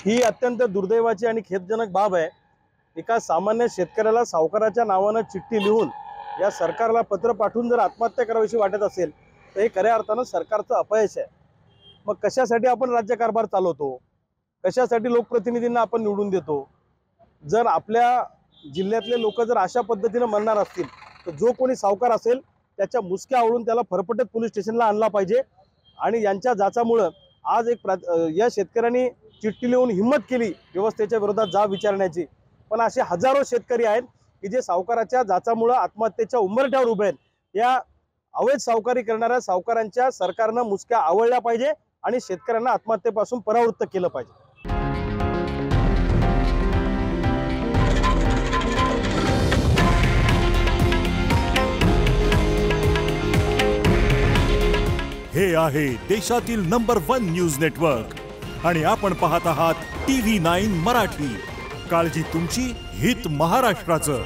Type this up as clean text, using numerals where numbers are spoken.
ही अत्यंत दुर्दैवाची आणि खेदजनक बाब आहे। एका सामान्य शेतकऱ्याला सावकाराच्या नावाने चिठ्ठी लिहून या सरकारला पत्र पाठवून जर आत्महत्या करावीशी वाटत असेल तर हे खऱ्या अर्थाने सरकारचं अपयश आहे। मग कशासाठी आपण राज्यकारभार चालवतो, कशासाठी लोकप्रतिनिधींना आपण निवडून देतो? जर आपल्या जिल्ह्यातले लोक जर अशा पद्धतीने म्हणणार असतील तर जो कोणी सावकार असेल त्याच्या मुसक्या आवळून त्याला फरफटत पोलीस स्टेशनला आणला पाहिजे। आणि यांच्या जाचामुळे आज या शेतकऱ्यांनी चिठ्ठी लिहून हिम्मत केली व्यवस्थेच्या विरोधात जाब विचारण्याची, पण असे हजारो शेतकरी आहेत की जे सावकाराच्या जाचामुळे आत्महत्येच्या उंबरठ्यावर उभे आहेत। या अवैध सावकारी करणाऱ्या सावकारांच्या सरकारने मुसक्या आवळल्या पाहिजे आणि शेतकऱ्यांना आत्महत्येपासून परावृत्त केलं पाहिजे। हे आहे देशातील नंबर 1 न्यूज नेटवर्क आणि आपण पाहत आहात TV9 मराठी। काळजी तुमची, हित महाराष्ट्राचं।